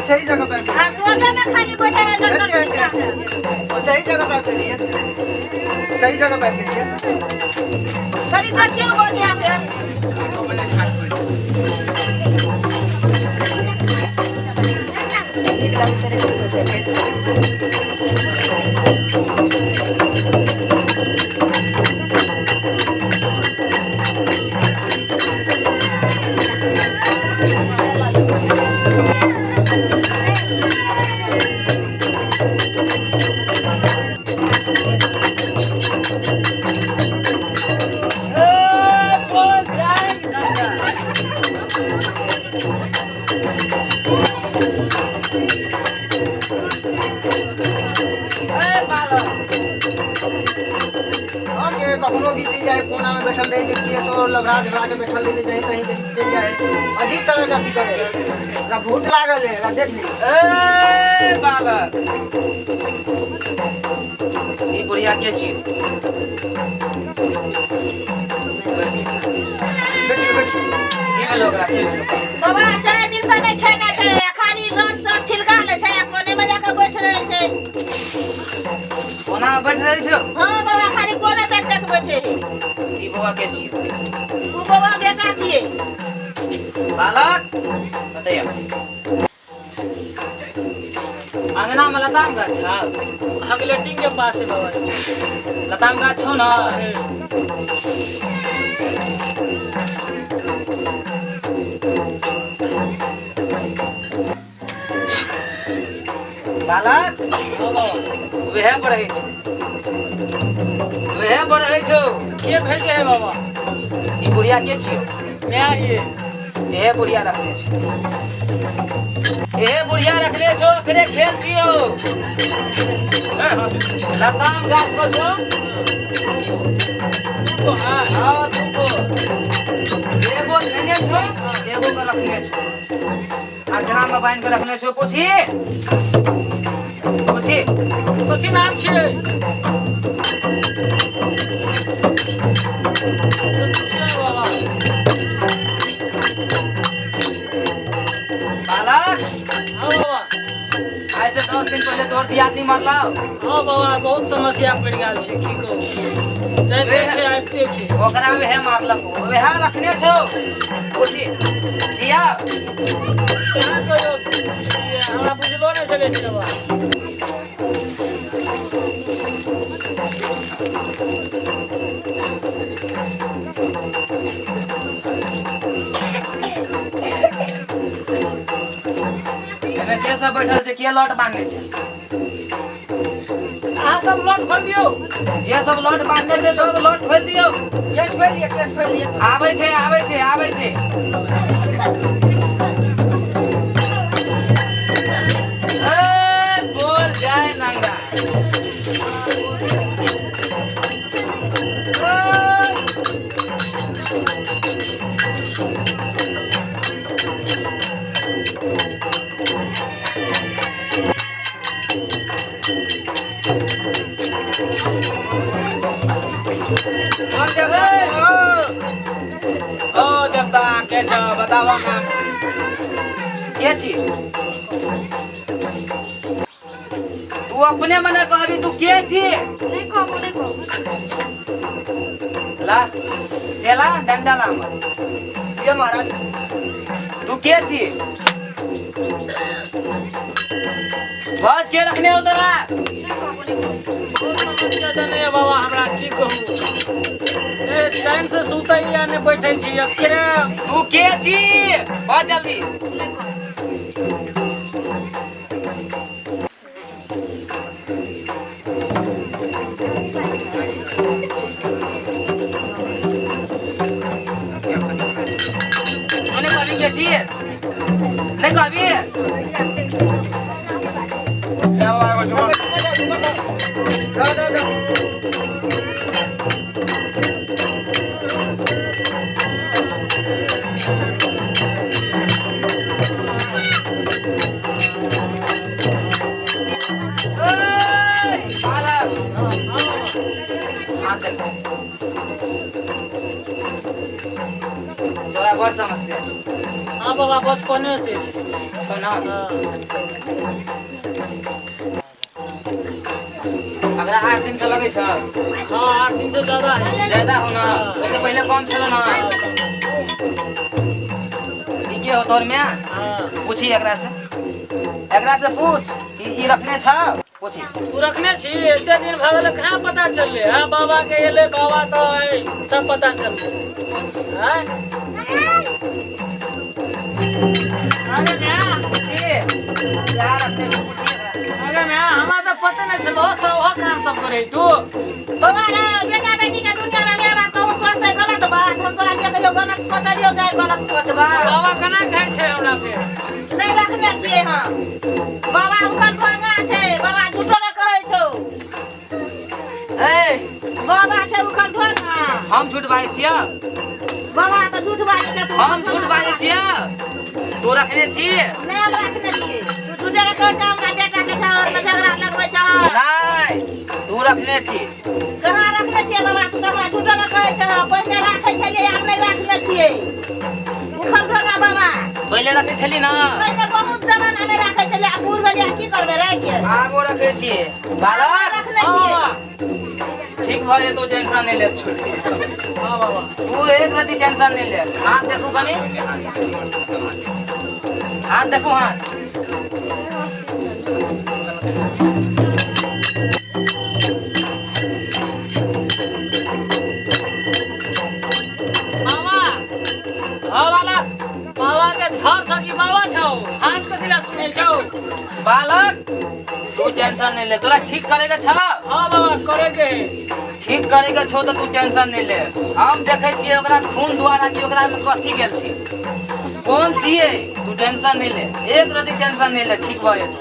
सही जगह पे हां गोगे में खाली बैठे हैं लड़का सही जगह पे करिए सही जगह पे करिए खड़ी बच्चियों को दिया पे एकदम करे कखनो भी चल जाए कोना में बैठल रहे देखिए तो लबराज लबराज बैठल ले जाए कहीं चल जाए अजीब तरह का अथी करे ना भूत लागल है ना देख ली ए बालक ई बुढ़िया के छी बैठिए बैठिए की में लोग राखी बाबा 4 दिन से नहीं खाना छै खाली रट रट छिलका ले छै कोने में जाके बैठ रहे छै कोना बैठ रहे छो हां बाबा खाली कोने तक तक बैठे है ई बौआ के छी तू बाबा बेटा छिए बालक बताइए अंगना में लताम गाछ है हम लेटिंग के पास है बाबा लताम गाछ हो ना बालक वह पढ़े छो वह पढ़े छो के भेज है बाबा ई बुढ़िया के छियो मैं ये बुढ़िया रखले छो ये बुढ़िया रखले छो एकरे खेल छियो लताम गाछ को छो तो हां तुमको एगो लेने छो एगो को रखले छो अंजना में बांध के रखले छो पूछी कथी नाम छै बालक हां बाबा आज से 10 दिन पहले तोर दियाती मारलाओ हां बाबा बहुत समस्या पड़ गेल छै की कहू जाते छै आबिते छै ओकरा में है मारलक वह रखने छो पूछी सिया कहां कहियो हमरा बुझलो नै चलै छै बाबा के सब बैठल छै के लॉट बांधने छै अहाँ सब लॉट खोल दियौ जे सब लॉट बांधने छै सब लॉट खोल दियौ केस खोल लिए आबै छै ए बोल जाय नंगा ओ देवता के छ बतावा नाम के छी तू अपने मने कहबी तू के छी नहीं कहबो ला चला डंडा ला हमर ये महाराज तू के छी बस के रखने हो तोरा बहुत समस्या जने बाबा हमरा की कहू ए टाइम से सुतै या नै बैठै छी के तू के छी बहुत जल्दी मैंने कभी के छी नहीं कभी ले बाबा को जा बड़ समस्या छै। हाँ बाबा बचपने से छै। तो ना हाँ। अगर 8 दिन से लगे छ हाँ 8 दिन से ज्यादा है। ज्यादा हो ना वैसे पहले कम छलो ना के हो तोर में हाँ पूछी एकरा से पूछ ई रखने छ पूछी तू रखने छी एते दिन भऽ गेल कहाँ पता चलले। हाँ बाबा के एले बाबा तो है सब पता चलले। हाँ अरे क्या रखने छ पूछी अरे मैं हमारा तो पता नहीं चलो सब वो काम सब करे तू। बाबा रे बेटा बेटी के दुनिया में मेरा बात कहूं सोच से गलत बात हम तोरा के कहियो गलत सोचलियो जाय गलत सोचबा। बाबा कना कहै छै हमरा पे नहीं रखने छिए हम। बाबा उकर भंगा छै बाबा झूठो न कहै छौ। ए बाबा छै उकर भंगा। हम झूठ बाजै छियै बाबा तो झूठ बाजै छै। हम झूठ बाजै छियै तू रखने छी नहीं हम रखने छिए। तू झूठे के कहै छ हमरा बेटा के छ और झगड़ा लगबै छ। नहीं तू रखने छी कहाँ रखने छिए बाबा तू हमरा झूठो न कहै छ। पहिले राखै छलिए आब नहीं रखने छिए। उखल भंगा बाबा पहले रखे छली ना पहिले बहुत जमाना में रखै छलिए आब बूढ़ भेलिए की करबै रह के। आगो रखे छियै बालक रखने छिए। ठीक भऽ जेतौ टेंशन नहीं ले छोड़ हाँ बाबा तू एक रति टेंशन नहीं ले हाथ देखू कनी हाथ देखू हाथ बाबा हाँ वाला बाबा के घर छ कि बाबा छौ हाथ कथी ला सुनै छौ। बालक तू टेंशन नहीं ले तोरा ठीक करेगा छ हाँ बाबा करे के ठीक करेगा छो तो तू टेंशन नहीं ले हम देखे छियै ओकरा खून द्वारा कि ओकरा में कथी गेल छी कौन छियै तू टेंशन नहीं ले एक रति टेंशन नहीं ले ठीक भऽ जेतौ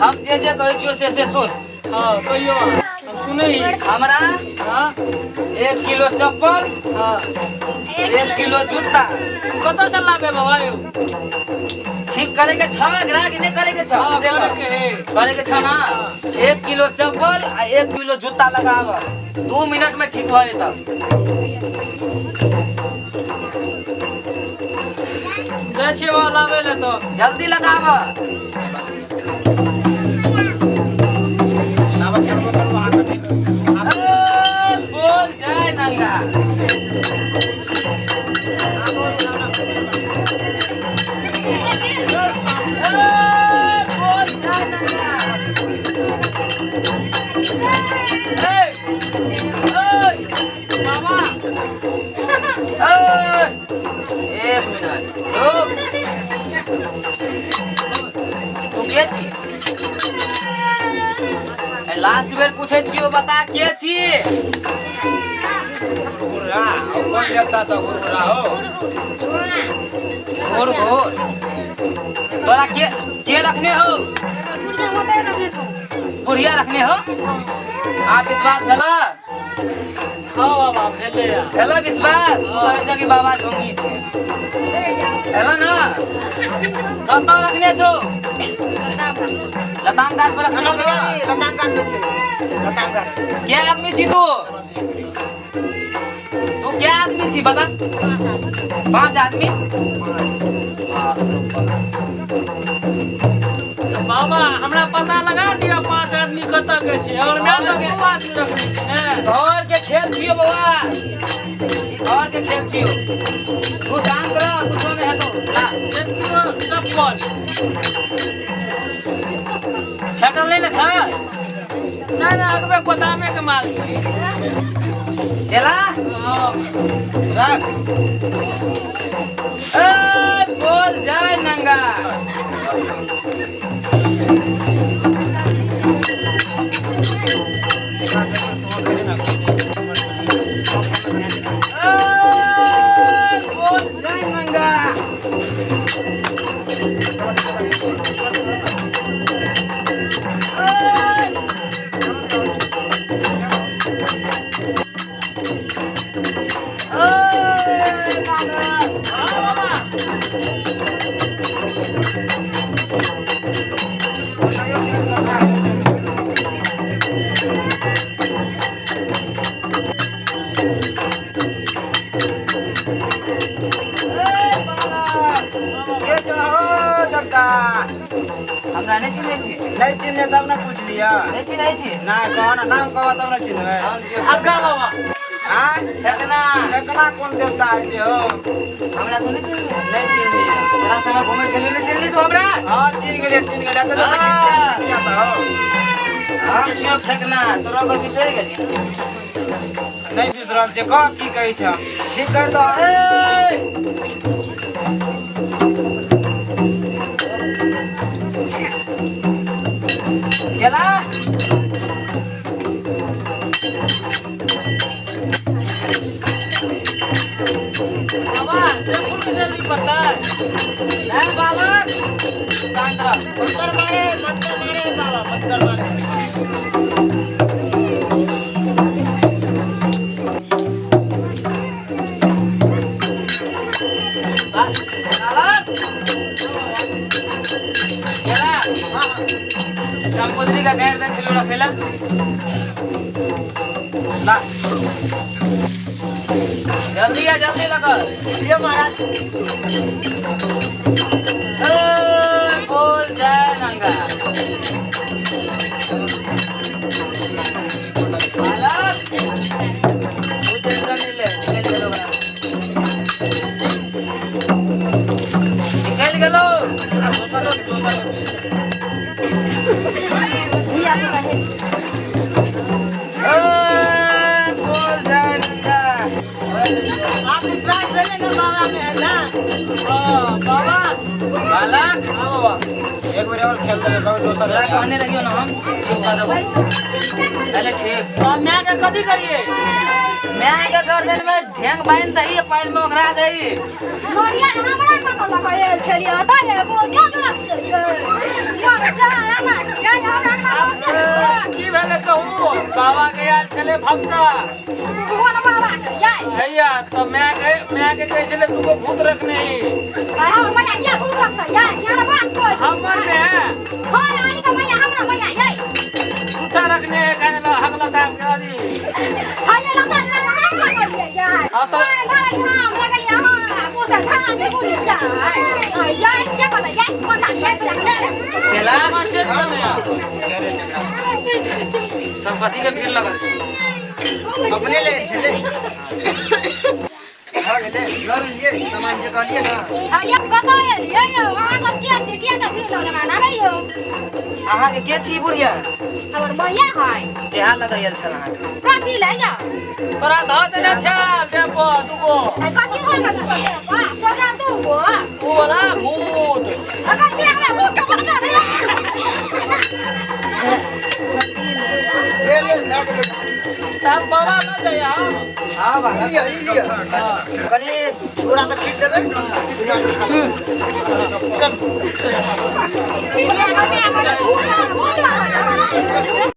हम जे कहै छियो से सोच हाँ कहियो हम सुनै ही। हमरा हाँ 1 किलो चप्पल हाँ 1 किलो जूता तू कतऽ से लाबे बाबा यौ। ठीक करे के छ एकरा कि नहीं करे के छ हाँ से करे के है। करे के छ ना 1 किलो चप्पल आ 1 किलो जूता लगाव 2 मिनट में ठीक भऽ जेतौ जाइ छियै बाबा लाबे ले तो जल्दी लगाव बोल जय नंगा बोल जय नंगा बाबा एक मिनट रुक तू के छी लास्ट बेर पूछे छियो बता के छी गुरगुरा कौन देवता तो गुरगुरा हो। घोर घोर तोरा के रखने हो बुढ़िया रखने हो आप विश्वास भेला हाँ बाबा भेले यार भेला विश्वास तू कहै छ कि बाबा ढोंगी छै भेला ना कतऽ रखने छो लताम गाछ पर रखने ना हो भैया जी लताम गाछ में छे लताम गाछ। क्या आदमी छी तू क्या आदमी छी बता 5 आदमी बाबा हमरा पता लगा दिया 5 आदमी कतऽ के छै और मैं तो 2 आदमी रखने छी। घर के खेल छियो बउआ घर के खेल छियो तू शांत रह कुछो नहीं हेतौ ला 1 किलो चप्पल फेटल नहीं न छ नहीं ना अगबे गोदामे के माल छी। चला हाँ रख बोल जय नंगा बोल जय नंगा हमरा नहीं चिन्है छी नहीं चिन्हे तब ना पूछ लिया नहीं चिन्है छी ना कहो ना नाम कहो तब ना चिन्हबे हम छी हग्गा बाबा हां ठेकना ठेकना कौन देवता है जे हो हमरा को नहीं चिन्है नहीं चिन्ही तोरा संग घुमै छलियै नहीं चिन्हली तू हमरा हां चिन्ह गेलिए तो किया हो हम छियो ठेकना तोरा को बिसरि गेली नहीं बिसरल छै कह की कहै छ ठीक कर दो चला बाबा से फूल के जल्दी पता है बाबा शांत रह पत्थर मारे बाबा पत्थर मारे चला चमकुदरी का घेर दे चलो रखेला ला जल्दी लगा ये महाराज बोल जय गंगा बालक तू टेंशन नहीं ले निकल गेलो दूसरा बोल जय गंगा आप विश्वास करें ना बाबा में है ना बाबा बालक हाँ बाबा एक बार और खेल ले बाबा दोसर तोरा कहने लगियो ना हम चुप कर देबो पहले ठीक तो मैं के कथी करिए मैं के गर्दन में ढेंग बांध दही पैर में ओकरा दही मोरिया हमरा को लगाए छलिए त एगो क्यों ना छलिए या जा ना या की भेले कहू बाबा के यार चले भक्ता कोन बाबा जाय भैया तो मैं के कहे चले तुमको भूत रखने ही हम मैया या भूत रखता या ना बात को हमर ने हां आई का मैया हमरा मैया या झूठा रखने है कहने ला हगला दाम के दी हाय लगता ना या हां तो हम लगल यहां पूजा खाना से बोल जा या क्या पता या कौन ना चला मास्टर सब कथी के भीड़ लगल छै अपने ले चले हां ले लड़ लिए सामान जे कहलिए ना या बताए ये वहां का क्या से क्या का भीड़ लगाना नहीं हो अहाँ के के छी बुढ़िया और मैया है यहाँ लगायल छल अहाँ कथी ले जा तोरा ध देले छल देबो दुगो कथी हो बता वाह छोड़ा दू गो तू वाला भूत अगर ये हमरा भूत का बता दे ले ना के तब बाबा न जाया हां बाबा लिया कनी पूरा में छीट देबे चल